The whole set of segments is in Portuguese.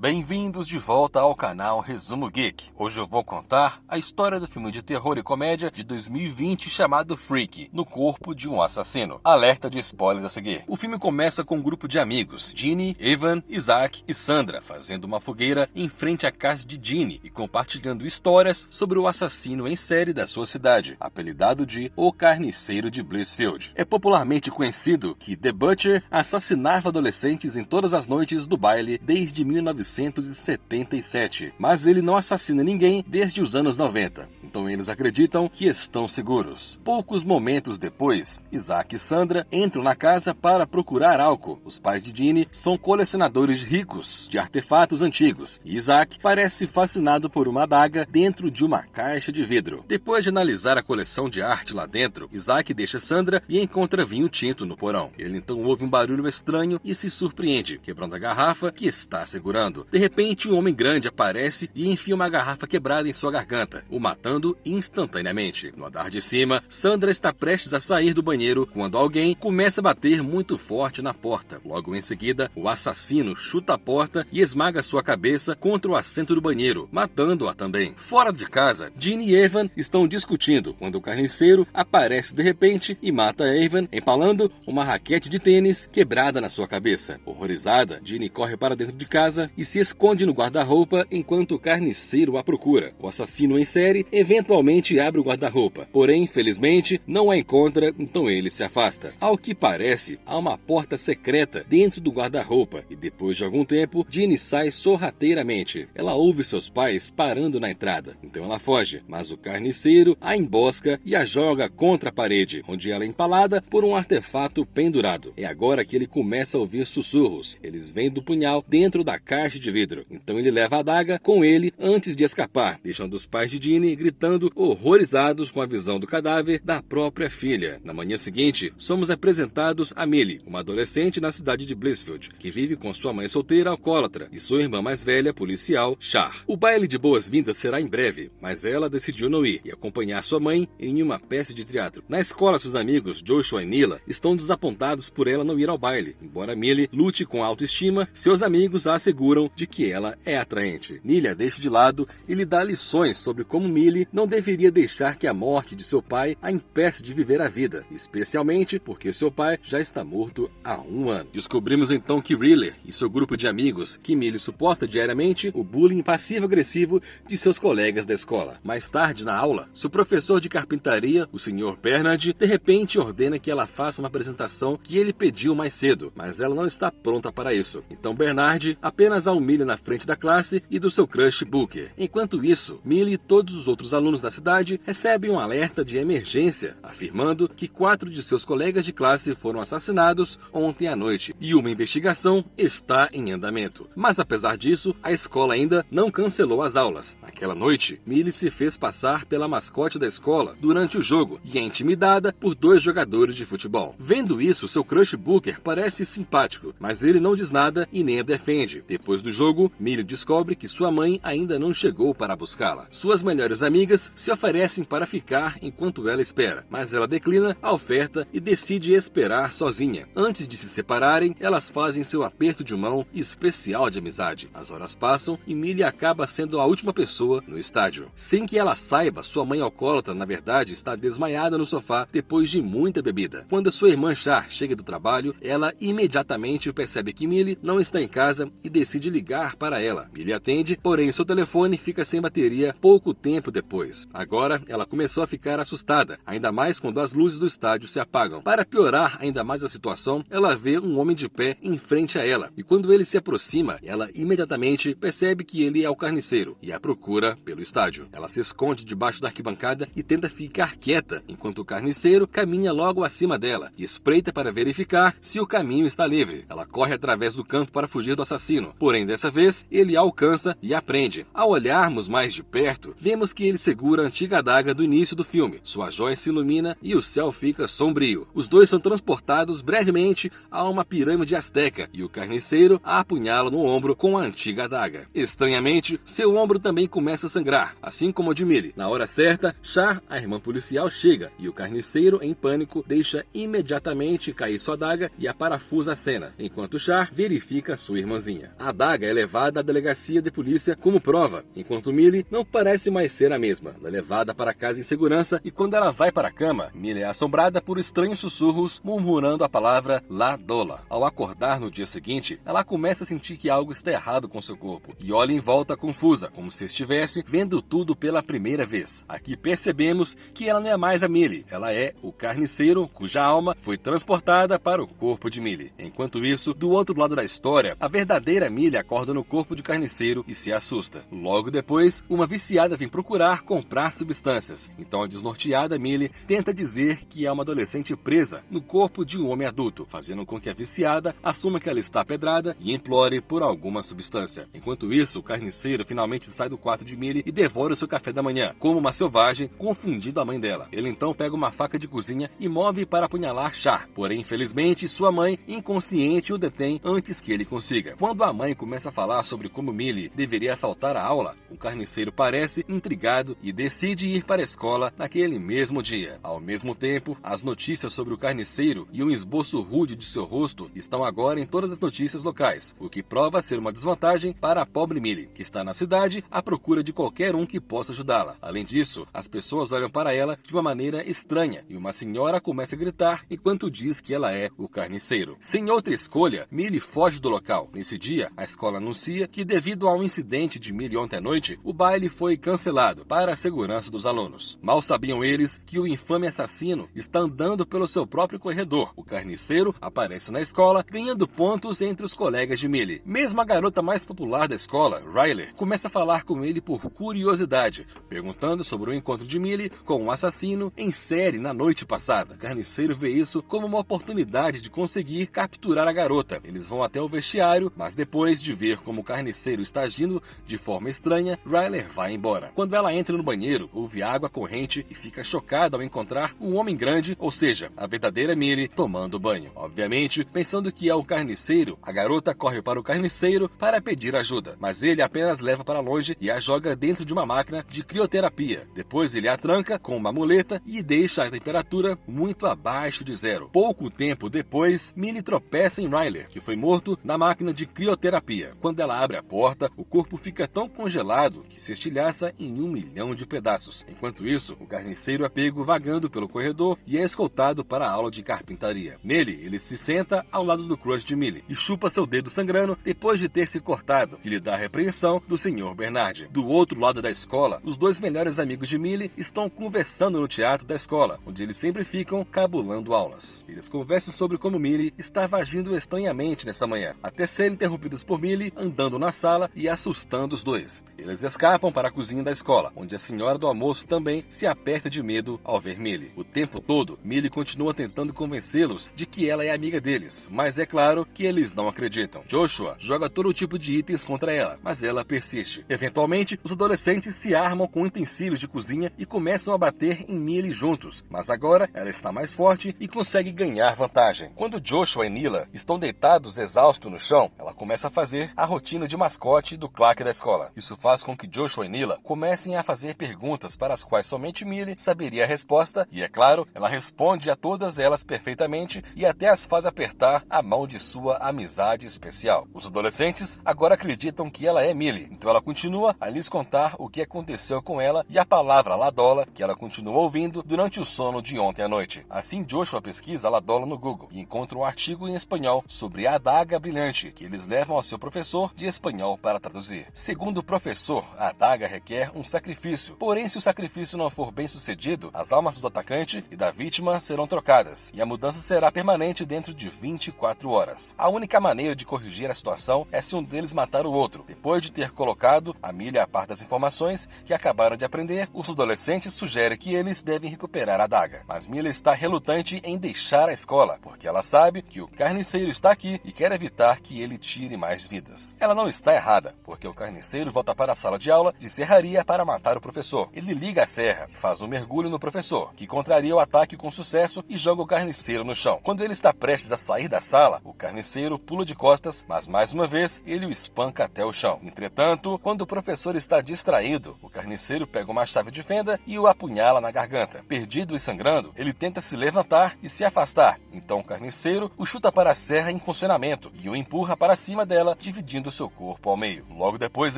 Bem-vindos de volta ao canal Resumo Geek. Hoje eu vou contar a história do filme de terror e comédia de 2020 chamado Freak, no corpo de um assassino. Alerta de spoilers a seguir. O filme começa com um grupo de amigos, Ginny, Evan, Isaac e Sandra, fazendo uma fogueira em frente à casa de Ginny e compartilhando histórias sobre o assassino em série da sua cidade, apelidado de O Carniceiro de Blissfield. É popularmente conhecido que The Butcher assassinava adolescentes em todas as noites do baile desde 1977, mas ele não assassina ninguém desde os anos 90, então eles acreditam que estão seguros. Poucos momentos depois, Isaac e Sandra entram na casa para procurar álcool. Os pais de Ginny são colecionadores ricos de artefatos antigos, e Isaac parece fascinado por uma adaga dentro de uma caixa de vidro. Depois de analisar a coleção de arte lá dentro, Isaac deixa Sandra e encontra vinho tinto no porão. Ele então ouve um barulho estranho e se surpreende, quebrando a garrafa que está segurando. De repente, um homem grande aparece e enfia uma garrafa quebrada em sua garganta, o matando instantaneamente. No andar de cima, Sandra está prestes a sair do banheiro quando alguém começa a bater muito forte na porta. Logo em seguida, o assassino chuta a porta e esmaga sua cabeça contra o assento do banheiro, matando-a também. Fora de casa, Ginny e Evan estão discutindo quando o carniceiro aparece de repente e mata Evan, empalando uma raquete de tênis quebrada na sua cabeça. Horrorizada, Ginny corre para dentro de casa e se esconde no guarda-roupa enquanto o carniceiro a procura. O assassino em série eventualmente abre o guarda-roupa, porém, felizmente, não a encontra, então ele se afasta. Ao que parece, há uma porta secreta dentro do guarda-roupa e depois de algum tempo, Ginny sai sorrateiramente. Ela ouve seus pais parando na entrada, então ela foge, mas o carniceiro a embosca e a joga contra a parede, onde ela é empalada por um artefato pendurado. É agora que ele começa a ouvir sussurros. Eles vêm do punhal dentro da caixa de vidro. Então ele leva a adaga com ele antes de escapar, deixando os pais de Ginny gritando horrorizados com a visão do cadáver da própria filha. Na manhã seguinte, somos apresentados a Millie, uma adolescente na cidade de Blissfield, que vive com sua mãe solteira alcoólatra e sua irmã mais velha, policial, Char. O baile de boas-vindas será em breve, mas ela decidiu não ir e acompanhar sua mãe em uma peça de teatro. Na escola, seus amigos Joshua e Nila estão desapontados por ela não ir ao baile. Embora Millie lute com a autoestima, seus amigos a asseguram de que ela é atraente. Nila deixa de lado e lhe dá lições sobre como Millie não deveria deixar que a morte de seu pai a impeça de viver a vida, especialmente porque seu pai já está morto há 1 ano. Descobrimos então que Riley e seu grupo de amigos, que Millie suporta diariamente o bullying passivo-agressivo de seus colegas da escola. Mais tarde, na aula, seu professor de carpintaria, o Sr. Bernard, de repente ordena que ela faça uma apresentação que ele pediu mais cedo, mas ela não está pronta para isso. Então Bernard apenas a humilha na frente da classe e do seu crush Booker. Enquanto isso, Millie e todos os outros alunos da cidade recebem um alerta de emergência, afirmando que 4 de seus colegas de classe foram assassinados ontem à noite e uma investigação está em andamento. Mas apesar disso, a escola ainda não cancelou as aulas. Naquela noite, Millie se fez passar pela mascote da escola durante o jogo e é intimidada por 2 jogadores de futebol. Vendo isso, seu crush Booker parece simpático, mas ele não diz nada e nem a defende. Depois do jogo, Millie descobre que sua mãe ainda não chegou para buscá-la. Suas melhores amigas se oferecem para ficar enquanto ela espera, mas ela declina a oferta e decide esperar sozinha. Antes de se separarem, elas fazem seu aperto de mão especial de amizade. As horas passam e Millie acaba sendo a última pessoa no estádio. Sem que ela saiba, sua mãe alcoólatra na verdade está desmaiada no sofá depois de muita bebida. Quando sua irmã Char chega do trabalho, ela imediatamente percebe que Millie não está em casa e decide ligar para ela. Millie atende, porém seu telefone fica sem bateria pouco tempo depois. Agora, ela começou a ficar assustada, ainda mais quando as luzes do estádio se apagam. Para piorar ainda mais a situação, ela vê um homem de pé em frente a ela, e quando ele se aproxima, ela imediatamente percebe que ele é o carniceiro e a procura pelo estádio. Ela se esconde debaixo da arquibancada e tenta ficar quieta, enquanto o carniceiro caminha logo acima dela e espreita para verificar se o caminho está livre. Ela corre através do campo para fugir do assassino, porém dessa vez ele a alcança e a prende. Ao olharmos mais de perto, vemos que ele segura a antiga adaga do início do filme. Sua joia se ilumina e o céu fica sombrio. Os dois são transportados brevemente a uma pirâmide asteca e o carniceiro a apunhala no ombro com a antiga adaga. Estranhamente, seu ombro também começa a sangrar, assim como o de Millie. Na hora certa, Char, a irmã policial, chega e o carniceiro, em pânico, deixa imediatamente cair sua adaga e a parafusa a cena, enquanto Char verifica sua irmãzinha. A adaga é levada à delegacia de polícia como prova, enquanto Millie não parece mais ser a mesma. Ela é levada para casa em segurança e quando ela vai para a cama, Millie é assombrada por estranhos sussurros murmurando a palavra La Dola. Ao acordar no dia seguinte, ela começa a sentir que algo está errado com seu corpo e olha em volta confusa, como se estivesse vendo tudo pela primeira vez. Aqui percebemos que ela não é mais a Millie, ela é o carniceiro cuja alma foi transportada para o corpo de Millie. Enquanto isso, do outro lado da história, a verdadeira Millie acorda no corpo de carniceiro e se assusta. Logo depois, uma viciada vem procurar comprar substâncias. Então a desnorteada Millie tenta dizer que é uma adolescente presa no corpo de um homem adulto, fazendo com que a viciada assuma que ela está pedrada e implore por alguma substância. Enquanto isso, o carniceiro finalmente sai do quarto de Millie e devora o seu café da manhã, como uma selvagem, confundindo a mãe dela. Ele então pega uma faca de cozinha e move para apunhalar Char. Porém, infelizmente, sua mãe, inconsciente, o detém antes que ele consiga. Quando a mãe começa a falar sobre como Millie deveria faltar à aula, o carniceiro parece intrigado e decide ir para a escola naquele mesmo dia. Ao mesmo tempo, as notícias sobre o carniceiro e um esboço rude de seu rosto estão agora em todas as notícias locais, o que prova ser uma desvantagem para a pobre Millie, que está na cidade à procura de qualquer um que possa ajudá-la. Além disso, as pessoas olham para ela de uma maneira estranha e uma senhora começa a gritar enquanto diz que ela é o carniceiro. Sem outra escolha, Millie foge do local. Nesse dia, a escola anuncia que devido a um incidente de Millie ontem à noite, o baile foi cancelado para a segurança dos alunos. Mal sabiam eles que o infame assassino está andando pelo seu próprio corredor. O carniceiro aparece na escola, ganhando pontos entre os colegas de Millie. Mesmo a garota mais popular da escola, Riley, começa a falar com ele por curiosidade, perguntando sobre o encontro de Millie com um assassino em série na noite passada. O carniceiro vê isso como uma oportunidade de conseguir capturar a garota. Eles vão até o vestiário, mas depois de ver como o carniceiro está agindo de forma estranha, Riley vai embora. Quando ela entra no banheiro, ouve água corrente e fica chocada ao encontrar um homem grande, ou seja, a verdadeira Millie, tomando banho. Obviamente, pensando que é o carniceiro, a garota corre para o carniceiro para pedir ajuda, mas ele apenas leva para longe e a joga dentro de uma máquina de crioterapia. Depois ele a tranca com uma muleta e deixa a temperatura muito abaixo de zero. Pouco tempo depois, Millie tropeça em Riley, que foi morto na máquina de crioterapia. Quando ela abre a porta, o corpo fica tão congelado que se estilhaça em 1 milhão de pedaços. Enquanto isso, o carniceiro é pego vagando pelo corredor e é escoltado para a aula de carpintaria. Nele, ele se senta ao lado do crush de Millie e chupa seu dedo sangrando depois de ter se cortado, que lhe dá a repreensão do Sr. Bernard. Do outro lado da escola, os dois melhores amigos de Millie estão conversando no teatro da escola, onde eles sempre ficam cabulando aulas. Eles conversam sobre como Millie estava agindo estranhamente nessa manhã, até serem interrompidos por Millie andando na sala e assustando os dois. Eles escapam para a cozinha da escola, onde a senhora do almoço também se aperta de medo ao ver Millie. O tempo todo, Millie continua tentando convencê-los de que ela é amiga deles, mas é claro que eles não acreditam. Joshua joga todo tipo de itens contra ela, mas ela persiste. Eventualmente, os adolescentes se armam com utensílios de cozinha e começam a bater em Millie juntos, mas agora ela está mais forte e consegue ganhar vantagem. Quando Joshua e Nila estão deitados exaustos no chão, ela começa a fazer a rotina de mascote do claque da escola. Isso faz com que Joshua e Nila comecem a fazer perguntas para as quais somente Millie saberia a resposta e, é claro, ela responde a todas elas perfeitamente e até as faz apertar a mão de sua amizade especial. Os adolescentes agora acreditam que ela é Millie, então ela continua a lhes contar o que aconteceu com ela e a palavra Ladola que ela continuou ouvindo durante o sono de ontem à noite. Assim, Joshua pesquisa Ladola no Google e encontra um artigo em espanhol sobre a adaga brilhante que eles levam ao seu professor de espanhol para traduzir. Segundo o professor, a adaga requer um sacrifício, porém se o sacrifício não for bem sucedido, as almas do atacante e da vítima serão trocadas e a mudança será permanente dentro de 24 horas. A única maneira de corrigir a situação é se um deles matar o outro. Depois de ter colocado a Millie a par das informações que acabaram de aprender, os adolescentes sugerem que eles devem recuperar a adaga. Mas Millie está relutante em deixar a escola, porque ela sabe que o carniceiro está aqui e quer evitar que ele tire mais vidas. Ela não está errada, porque o carniceiro volta para a sala de aula de serraria para matar agarrar o professor. Ele liga a serra e faz um mergulho no professor, que contraria o ataque com sucesso e joga o carniceiro no chão. Quando ele está prestes a sair da sala, o carniceiro pula de costas, mas mais uma vez ele o espanca até o chão. Entretanto, quando o professor está distraído, o carniceiro pega uma chave de fenda e o apunhala na garganta. Perdido e sangrando, ele tenta se levantar e se afastar. Então o carniceiro o chuta para a serra em funcionamento e o empurra para cima dela, dividindo seu corpo ao meio. Logo depois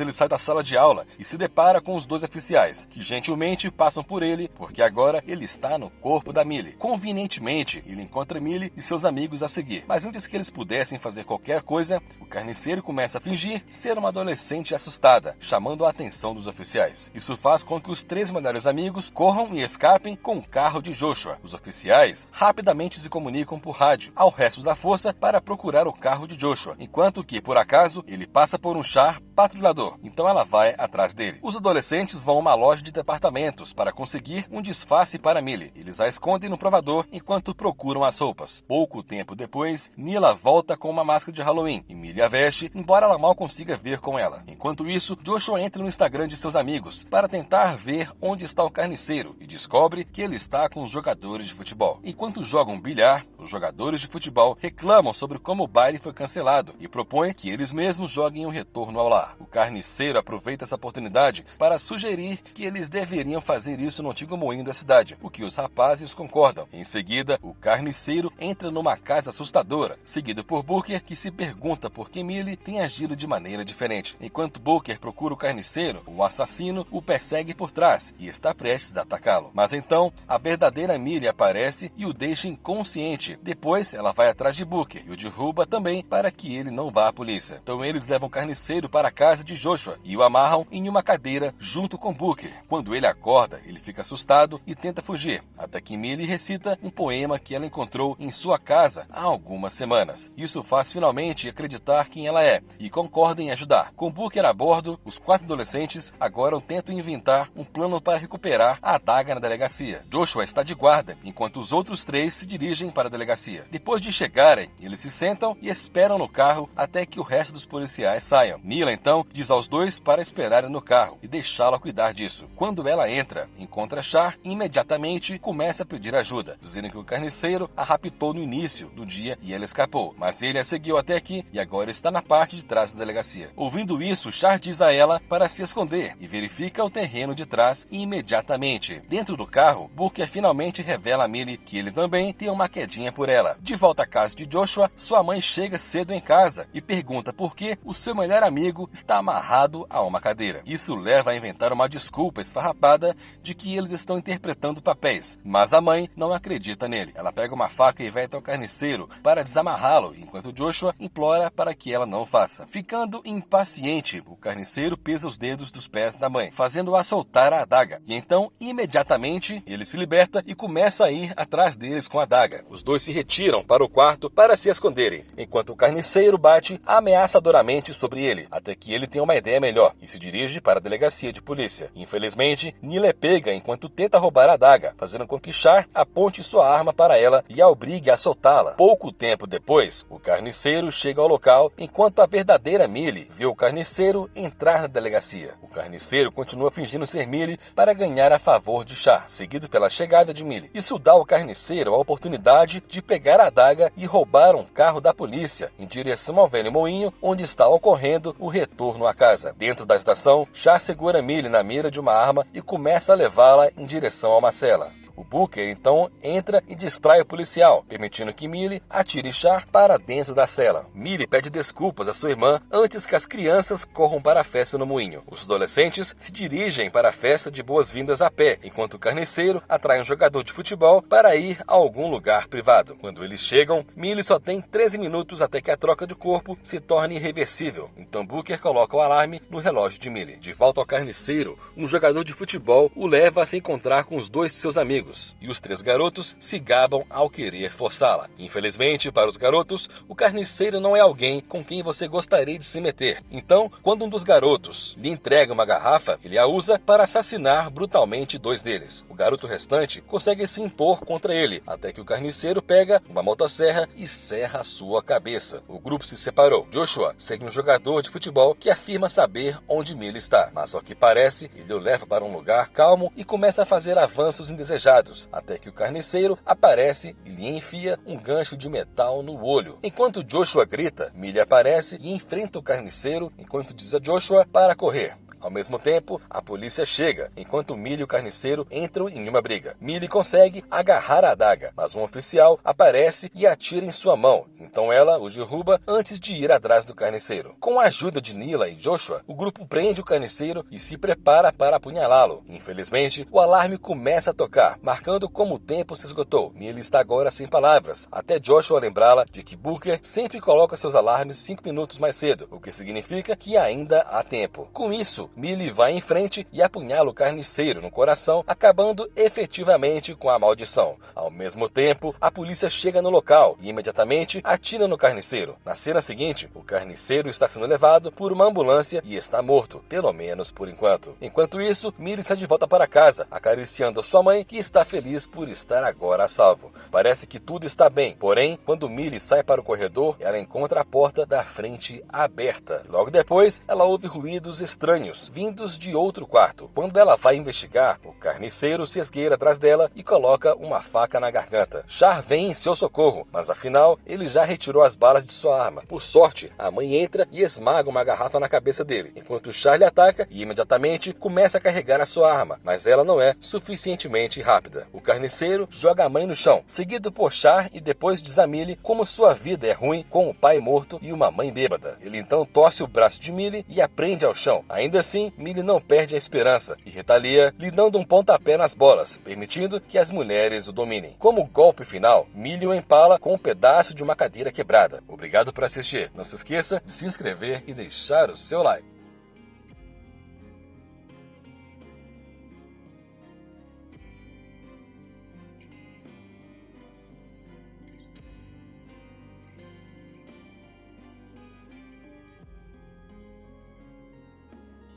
ele sai da sala de aula e se depara com os dois oficiais, que gentilmente passam por ele, porque agora ele está no corpo da Millie. Convenientemente, ele encontra Millie e seus amigos a seguir. Mas antes que eles pudessem fazer qualquer coisa, o carniceiro começa a fingir ser uma adolescente assustada, chamando a atenção dos oficiais. Isso faz com que os 3 melhores amigos corram e escapem com o carro de Joshua. Os oficiais rapidamente se comunicam por rádio ao resto da força para procurar o carro de Joshua, enquanto que, por acaso, ele passa por um char patrulhador, então ela vai atrás dele. Os adolescentes vão a uma loja de departamentos para conseguir um disfarce para Millie. Eles a escondem no provador enquanto procuram as roupas. Pouco tempo depois, Nila volta com uma máscara de Halloween e Millie a veste, embora ela mal consiga ver com ela. Enquanto isso, Joshua entra no Instagram de seus amigos para tentar ver onde está o carniceiro e descobre que ele está com os jogadores de futebol. Enquanto jogam bilhar, os jogadores de futebol reclamam sobre como o baile foi cancelado e propõem que eles mesmos joguem um retorno ao lar. O carniceiro aproveita essa oportunidade para sugerir que eles deveriam fazer isso no antigo moinho da cidade, o que os rapazes concordam. Em seguida, o carniceiro entra numa casa assustadora, seguido por Booker, que se pergunta por que Millie tem agido de maneira diferente. Enquanto Booker procura o carniceiro, o assassino o persegue por trás e está prestes a atacá-lo. Mas então, a verdadeira Millie aparece e o deixa inconsciente. Depois, ela vai atrás de Booker e o derruba também para que ele não vá à polícia. Então eles levam o carniceiro para a casa de Joshua e o amarram em uma cadeira junto com Booker. Quando ele acorda, ele fica assustado e tenta fugir, até que Millie recita um poema que ela encontrou em sua casa há algumas semanas. Isso faz finalmente acreditar quem ela é e concorda em ajudar. Com Booker a bordo, os 4 adolescentes agora tentam inventar um plano para recuperar a adaga na delegacia. Joshua está de guarda, enquanto os outros 3 se dirigem para a delegacia. Depois de chegarem, eles se sentam e esperam no carro até que o resto dos policiais saiam. Nila então diz aos 2 para esperarem no carro e deixá-la cuidar disso. Quando ela entra, encontra Char e imediatamente começa a pedir ajuda, dizendo que o carniceiro a raptou no início do dia e ela escapou. Mas ele a seguiu até aqui e agora está na parte de trás da delegacia. Ouvindo isso, Char diz a ela para se esconder e verifica o terreno de trás imediatamente. Dentro do carro, Booker finalmente revela a Millie que ele também tem uma quedinha por ela. De volta à casa de Joshua, sua mãe chega cedo em casa e pergunta por que o seu melhor amigo está amarrado a uma cadeira. Isso leva a inventar uma desculpa esfarrapada de que eles estão interpretando papéis, mas a mãe não acredita nele. Ela pega uma faca e vai até o carniceiro para desamarrá-lo, enquanto Joshua implora para que ela não faça. Ficando impaciente, o carniceiro pisa os dedos dos pés da mãe, fazendo-a soltar a adaga. E então, imediatamente, ele se liberta e começa a ir atrás deles com a adaga. Os 2 se retiram para o quarto para se esconderem, enquanto o carniceiro bate ameaçadoramente sobre ele, até que ele tem uma ideia melhor e se dirige para a delegacia de polícia. Infelizmente, Nila é pega enquanto tenta roubar a adaga, fazendo com que Char aponte sua arma para ela e a obrigue a soltá-la. Pouco tempo depois, o carniceiro chega ao local enquanto a verdadeira Millie vê o carniceiro entrar na delegacia. O carniceiro continua fingindo ser Millie para ganhar a favor de Char, seguido pela chegada de Millie. Isso dá ao carniceiro a oportunidade de pegar a adaga e roubar um carro da polícia em direção ao velho moinho onde está ocorrendo o retorno à casa. Dentro da estação, Char segura Millie na mira de uma arma e começa a levá-la em direção a uma cela. O Booker então entra e distrai o policial, permitindo que Millie atire Char para dentro da cela. Millie pede desculpas à sua irmã antes que as crianças corram para a festa no moinho. Os adolescentes se dirigem para a festa de boas-vindas a pé, enquanto o carniceiro atrai um jogador de futebol para ir a algum lugar privado. Quando eles chegam, Millie só tem 13 minutos até que a troca de corpo se torne irreversível. Então Booker coloca o alarme no relógio de Millie. De volta ao carniceiro, um jogador de futebol o leva a se encontrar com os 2 de seus amigos. amigos, e os 3 garotos se gabam ao querer forçá-la. Infelizmente, para os garotos, o carniceiro não é alguém com quem você gostaria de se meter. Então, quando um dos garotos lhe entrega uma garrafa, ele a usa para assassinar brutalmente 2 deles. O garoto restante consegue se impor contra ele, até que o carniceiro pega uma motosserra e serra a sua cabeça. O grupo se separou. Joshua segue um jogador de futebol que afirma saber onde Millie está, mas ao que parece, ele o leva para um lugar calmo e começa a fazer avanços indesejados, até que o carniceiro aparece e lhe enfia um gancho de metal no olho. Enquanto Joshua grita, Millie aparece e enfrenta o carniceiro enquanto diz a Joshua para correr. Ao mesmo tempo, a polícia chega, enquanto Millie e o carniceiro entram em uma briga. Millie consegue agarrar a adaga, mas um oficial aparece e atira em sua mão, então ela o derruba antes de ir atrás do carniceiro. Com a ajuda de Nila e Joshua, o grupo prende o carniceiro e se prepara para apunhalá-lo. Infelizmente, o alarme começa a tocar, marcando como o tempo se esgotou. Millie está agora sem palavras, até Joshua lembrá-la de que Booker sempre coloca seus alarmes 5 minutos mais cedo, o que significa que ainda há tempo. Com isso, Millie vai em frente e apunhala o carniceiro no coração, acabando efetivamente com a maldição. Ao mesmo tempo, a polícia chega no local e imediatamente atira no carniceiro. Na cena seguinte, o carniceiro está sendo levado por uma ambulância e está morto, pelo menos por enquanto. Enquanto isso, Millie está de volta para casa, acariciando a sua mãe, que está feliz por estar agora a salvo. Parece que tudo está bem, porém, quando Millie sai para o corredor, ela encontra a porta da frente aberta. Logo depois, ela ouve ruídos estranhos vindos de outro quarto. Quando ela vai investigar, o carniceiro se esgueira atrás dela e coloca uma faca na garganta. Char vem em seu socorro, mas afinal, ele já retirou as balas de sua arma. Por sorte, a mãe entra e esmaga uma garrafa na cabeça dele, enquanto Char lhe ataca e imediatamente começa a carregar a sua arma, mas ela não é suficientemente rápida. O carniceiro joga a mãe no chão, seguido por Char, e depois diz a Millie como sua vida é ruim com o pai morto e uma mãe bêbada. Ele então torce o braço de Millie e a prende ao chão. Ainda assim, Millie não perde a esperança e retalia, lhe dando um pontapé nas bolas, permitindo que as mulheres o dominem. Como golpe final, Millie o empala com um pedaço de uma cadeira quebrada. Obrigado por assistir. Não se esqueça de se inscrever e deixar o seu like.